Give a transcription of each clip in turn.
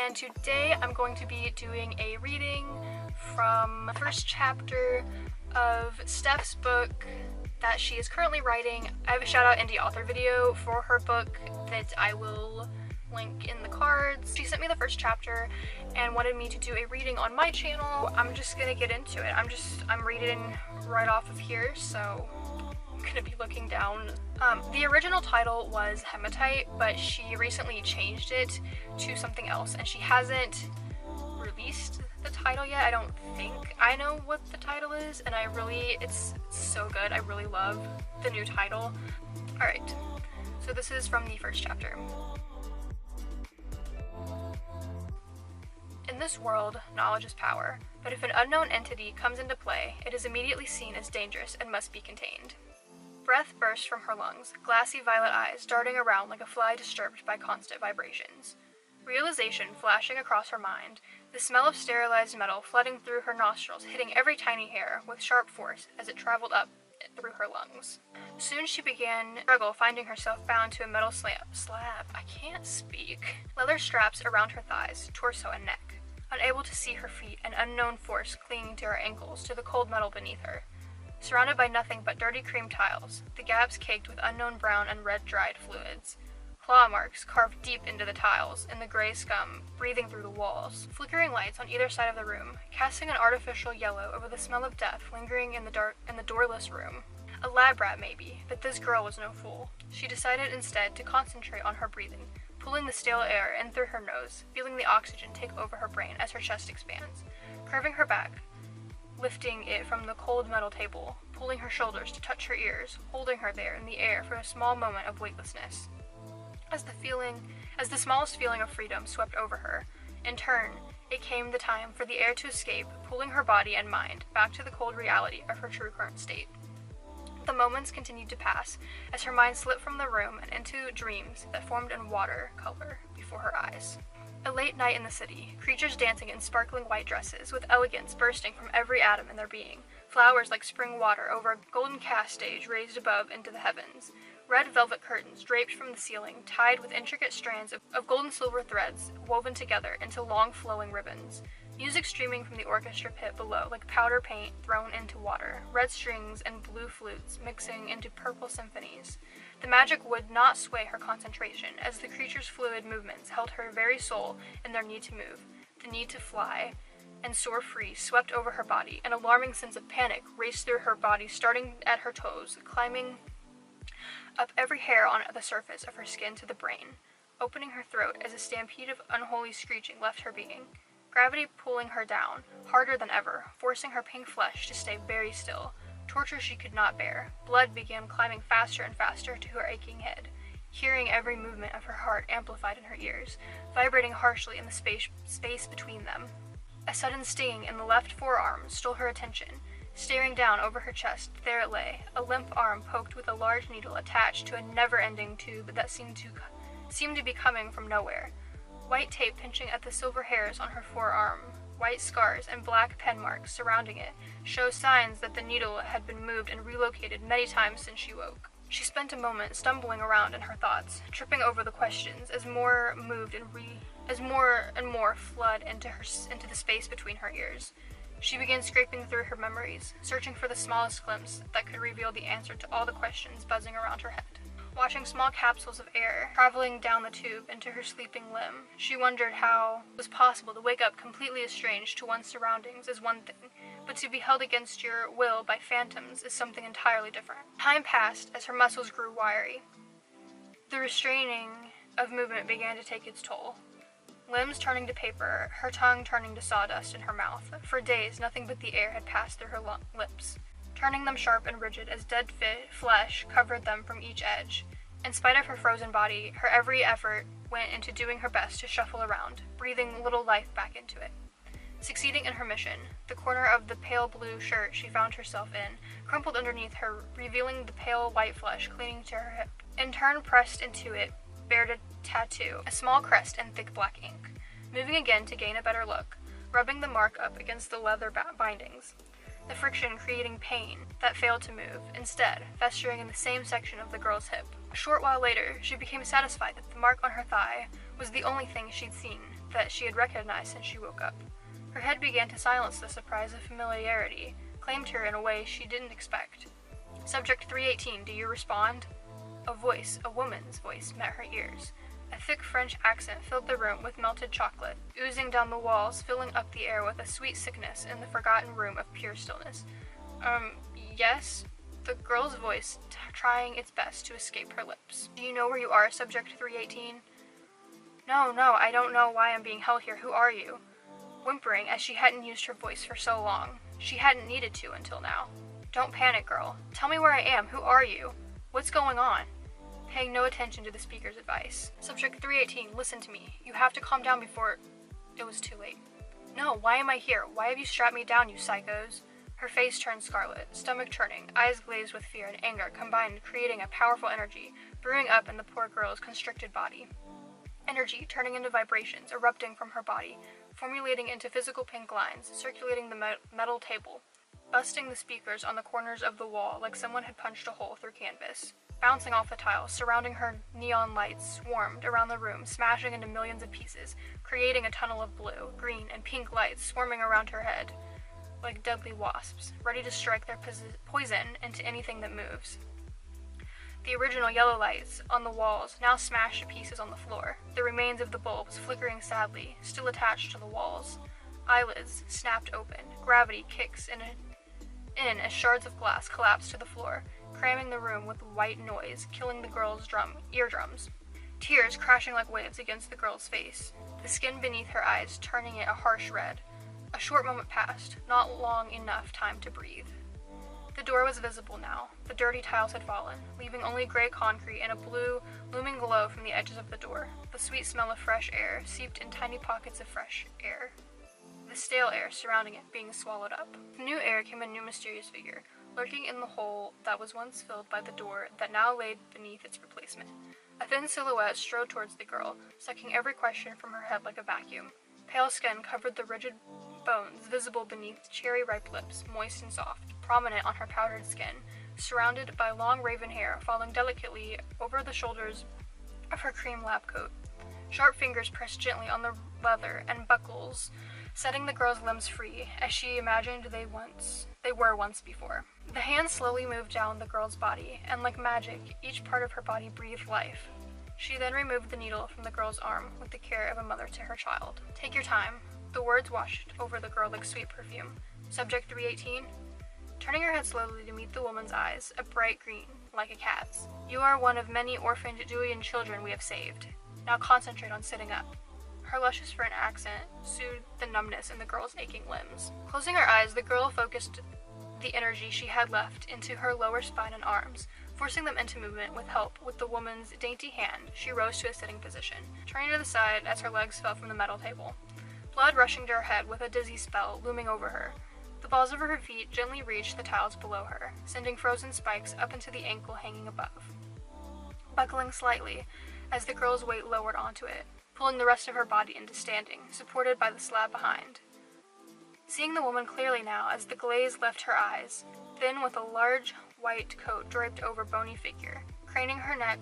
and today I'm going to be doing a reading from the first chapter of Steph's book that she is currently writing. I have a shout out indie author video for her book that I will link in the cards. She sent me the first chapter and wanted me to do a reading on my channel. I'm just gonna get into it. I'm reading right off of here, so I'm gonna be looking down. The original title was Hematite, but she recently changed it to something else, and she hasn't released the title yet. I don't think I know what the title is, and it's so good. I really love the new title. Alright, so this is from the first chapter. In this world, knowledge is power, but if an unknown entity comes into play, it is immediately seen as dangerous and must be contained. Breath burst from her lungs, glassy violet eyes darting around like a fly disturbed by constant vibrations. Realization flashing across her mind, the smell of sterilized metal flooding through her nostrils, hitting every tiny hair with sharp force as it traveled up through her lungs. Soon she began to struggle, finding herself bound to a metal slab. I can't speak. Leather straps around her thighs, torso, and neck. Unable to see her feet, an unknown force clinging to her ankles, to the cold metal beneath her. Surrounded by nothing but dirty cream tiles, the gaps caked with unknown brown and red dried fluids. Claw marks carved deep into the tiles, and the gray scum breathing through the walls. Flickering lights on either side of the room, casting an artificial yellow over the smell of death lingering in the doorless room. A lab rat maybe, but this girl was no fool. She decided instead to concentrate on her breathing, pulling the stale air in through her nose, feeling the oxygen take over her brain as her chest expands. Curving her back, lifting it from the cold metal table, pulling her shoulders to touch her ears, holding her there in the air for a small moment of weightlessness. As the smallest feeling of freedom swept over her, in turn, it came the time for the air to escape, pulling her body and mind back to the cold reality of her true current state. The moments continued to pass as her mind slipped from the room and into dreams that formed in watercolor before her eyes. A late night in the city, creatures dancing in sparkling white dresses, with elegance bursting from every atom in their being, flowers like spring water over a golden cast stage raised above into the heavens, red velvet curtains draped from the ceiling, tied with intricate strands of gold and silver threads woven together into long flowing ribbons, music streaming from the orchestra pit below like powder paint thrown into water, red strings and blue flutes mixing into purple symphonies. The magic would not sway her concentration, as the creature's fluid movements held her very soul in their need to move, the need to fly, and soar free swept over her body. An alarming sense of panic raced through her body, starting at her toes, climbing up every hair on the surface of her skin to the brain, opening her throat as a stampede of unholy screeching left her being. Gravity pulling her down, harder than ever, forcing her pink flesh to stay very still. Torture she could not bear. Blood began climbing faster and faster to her aching head, hearing every movement of her heart amplified in her ears, vibrating harshly in the space between them. A sudden stinging in the left forearm stole her attention. Staring down over her chest, there it lay, a limp arm poked with a large needle attached to a never-ending tube that seemed to be coming from nowhere. White tape pinching at the silver hairs on her forearm, white scars and black pen marks surrounding it show signs that the needle had been moved and relocated many times since she woke. She spent a moment stumbling around in her thoughts, tripping over the questions as more moved and more flood into the space between her ears. She began scraping through her memories, searching for the smallest glimpse that could reveal the answer to all the questions buzzing around her head. Watching small capsules of air traveling down the tube into her sleeping limb, she wondered how it was possible to wake up completely estranged to one's surroundings is one thing, but to be held against your will by phantoms is something entirely different. Time passed as her muscles grew wiry. The restraining of movement began to take its toll. Limbs turning to paper, her tongue turning to sawdust in her mouth. For days, nothing but the air had passed through her lips, turning them sharp and rigid as dead flesh covered them from each edge. In spite of her frozen body, her every effort went into doing her best to shuffle around, breathing little life back into it. Succeeding in her mission, the corner of the pale blue shirt she found herself in crumpled underneath her, revealing the pale white flesh clinging to her hip. In turn, pressed into it, bared a tattoo, a small crest in thick black ink. Moving again to gain a better look, rubbing the mark up against the leather bindings. The friction creating pain that failed to move, instead festering in the same section of the girl's hip. A short while later, she became satisfied that the mark on her thigh was the only thing she'd seen. that she had recognized since she woke up. Her head began to silence the surprise of familiarity, claimed her in a way she didn't expect. Subject 318, do you respond? A voice, a woman's voice, met her ears. A thick French accent filled the room with melted chocolate, oozing down the walls, filling up the air with a sweet sickness in the forgotten room of pure stillness. Yes? The girl's voice, trying its best to escape her lips. Do you know where you are, Subject 318? No, I don't know why I'm being held here. Who are you? Whimpering, as she hadn't used her voice for so long. She hadn't needed to until now. Don't panic, girl. Tell me where I am. Who are you? What's going on? Paying no attention to the speaker's advice. Subject 318, listen to me. You have to calm down before... It was too late. No, why am I here? Why have you strapped me down, you psychos? Her face turned scarlet, stomach churning, eyes glazed with fear and anger combined, creating a powerful energy, brewing up in the poor girl's constricted body. Energy turning into vibrations, erupting from her body, formulating into physical pink lines, circulating the metal table, busting the speakers on the corners of the wall like someone had punched a hole through canvas. Bouncing off the tiles, surrounding her, neon lights swarmed around the room, smashing into millions of pieces, creating a tunnel of blue, green, and pink lights swarming around her head, like deadly wasps, ready to strike their poison into anything that moves. The original yellow lights on the walls now smashed to pieces on the floor, the remains of the bulbs flickering sadly, still attached to the walls. Eyelids snapped open, gravity kicks in as shards of glass collapsed to the floor, cramming the room with white noise, killing the girl's eardrums. Tears crashing like waves against the girl's face, the skin beneath her eyes turning it a harsh red. A short moment passed, not long enough time to breathe. The door was visible now. The dirty tiles had fallen, leaving only gray concrete and a blue, looming glow from the edges of the door. The sweet smell of fresh air seeped in tiny pockets of fresh air, the stale air surrounding it being swallowed up. With new air came a new mysterious figure, lurking in the hole that was once filled by the door that now lay beneath its replacement. A thin silhouette strode towards the girl, sucking every question from her head like a vacuum. Pale skin covered the rigid bones visible beneath cherry-ripe lips, moist and soft, prominent on her powdered skin, surrounded by long raven hair falling delicately over the shoulders of her cream lab coat. Sharp fingers pressed gently on the leather and buckles, setting the girl's limbs free, as she imagined they were once before. The hands slowly moved down the girl's body, and like magic, each part of her body breathed life. She then removed the needle from the girl's arm with the care of a mother to her child. Take your time. The words washed over the girl like sweet perfume. Subject 318? Turning her head slowly to meet the woman's eyes, a bright green, like a cat's. You are one of many orphaned Julian children we have saved. Now concentrate on sitting up. Her luscious French accent soothed the numbness in the girl's aching limbs. Closing her eyes, the girl focused the energy she had left into her lower spine and arms, forcing them into movement with help with the woman's dainty hand. She rose to a sitting position, turning to the side as her legs fell from the metal table. Blood rushing to her head with a dizzy spell looming over her. The balls of her feet gently reached the tiles below her, sending frozen spikes up into the ankle hanging above. Buckling slightly as the girl's weight lowered onto it, pulling the rest of her body into standing, supported by the slab behind. Seeing the woman clearly now as the glaze left her eyes, thin with a large white coat draped over bony figure, craning her neck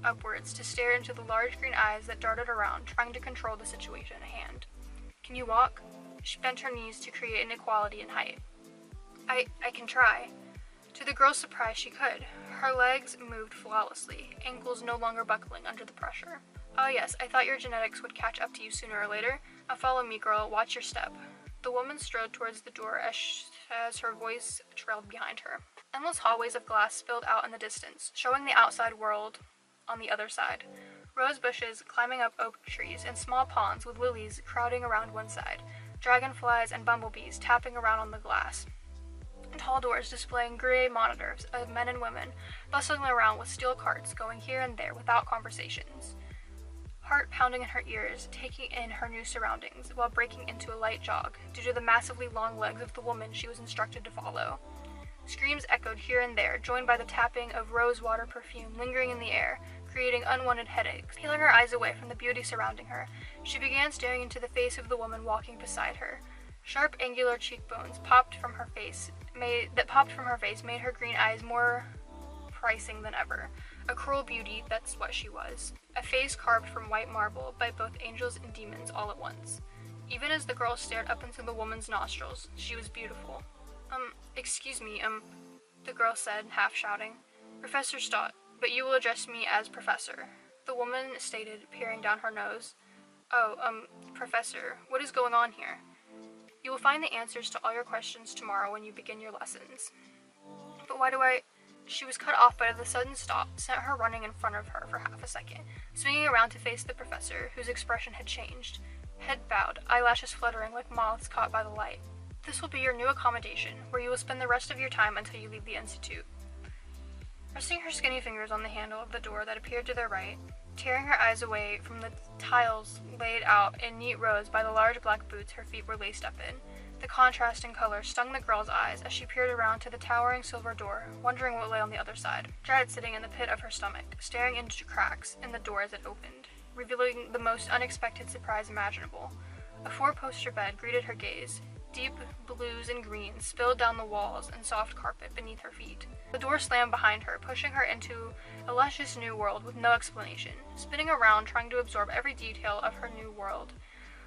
upwards to stare into the large green eyes that darted around, trying to control the situation at hand. Can you walk? She bent her knees to create inequality in height. I can try. To the girl's surprise, she could. Her legs moved flawlessly, ankles no longer buckling under the pressure. Oh yes, I thought your genetics would catch up to you sooner or later. Now follow me, girl. Watch your step. The woman strode towards the door as her voice trailed behind her. Endless hallways of glass spilled out in the distance, showing the outside world on the other side. Rose bushes climbing up oak trees and small ponds with lilies crowding around one side, dragonflies and bumblebees tapping around on the glass. Tall doors displaying gray monitors of men and women bustling around with steel carts going here and there without conversations. Heart pounding in her ears, taking in her new surroundings while breaking into a light jog due to the massively long legs of the woman she was instructed to follow. Screams echoed here and there, joined by the tapping of rose-water perfume lingering in the air, creating unwanted headaches. Peeling her eyes away from the beauty surrounding her, she began staring into the face of the woman walking beside her. Sharp, angular cheekbones popped from her face made her green eyes more enticing than ever. A cruel beauty, that's what she was. A face carved from white marble by both angels and demons all at once. Even as the girl stared up into the woman's nostrils, she was beautiful. Excuse me, the girl said, half shouting. Professor Stott, but you will address me as Professor, the woman stated, peering down her nose. Oh, Professor, what is going on here? You will find the answers to all your questions tomorrow when you begin your lessons. But why do I... She was cut off by the sudden stop, sent her running in front of her for half a second, swinging around to face the professor, whose expression had changed. Head bowed, eyelashes fluttering like moths caught by the light. This will be your new accommodation, where you will spend the rest of your time until you leave the institute. Resting her skinny fingers on the handle of the door that appeared to their right, tearing her eyes away from the tiles laid out in neat rows by the large black boots her feet were laced up in, the contrast in color stung the girl's eyes as she peered around to the towering silver door, wondering what lay on the other side. Dread sitting in the pit of her stomach, staring into cracks in the door as it opened, revealing the most unexpected surprise imaginable. A four-poster bed greeted her gaze. Deep blues and greens spilled down the walls and soft carpet beneath her feet. The door slammed behind her, pushing her into a luscious new world with no explanation, spinning around trying to absorb every detail of her new world,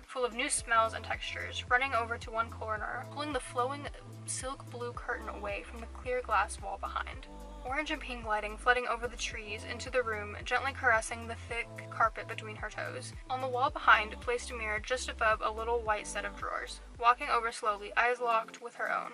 full of new smells and textures, running over to one corner, pulling the flowing silk blue curtain away from the clear glass wall behind. Orange and pink lighting flooding over the trees into the room, gently caressing the thick carpet between her toes. On the wall behind, placed a mirror just above a little white set of drawers. Walking over slowly, eyes locked with her own.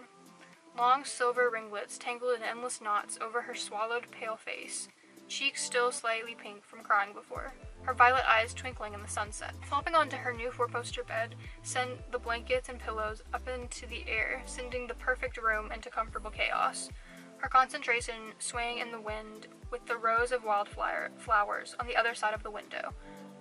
Long silver ringlets tangled in endless knots over her swallowed, pale face. Cheeks still slightly pink from crying before. Her violet eyes twinkling in the sunset. Flopping onto her new four-poster bed, sent the blankets and pillows up into the air, sending the perfect room into comfortable chaos. Her concentration swaying in the wind with the rows of flowers on the other side of the window.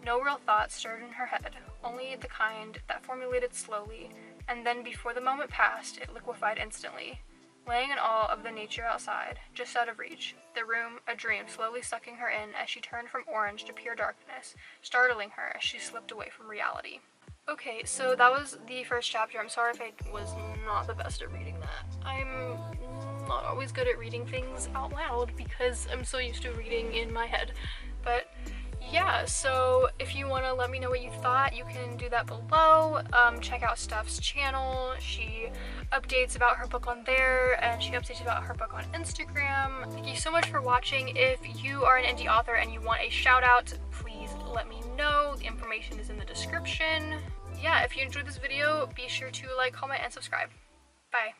No real thoughts stirred in her head, only the kind that formulated slowly, and then before the moment passed, it liquefied instantly. Laying in awe of the nature outside, just out of reach, the room, a dream, slowly sucking her in as she turned from orange to pure darkness, startling her as she slipped away from reality. Okay, so that was the first chapter. I'm sorry if I was not the best at reading that. I'm not always good at reading things out loud because I'm so used to reading in my head. But yeah, so if you want to let me know what you thought, you can do that below. Check out Steph's channel. She updates about her book on there, and she updates about her book on Instagram. Thank you so much for watching. If you are an indie author and you want a shout out, please let me know. The information is in the description. Yeah, if you enjoyed this video, be sure to like, comment, and subscribe. Bye.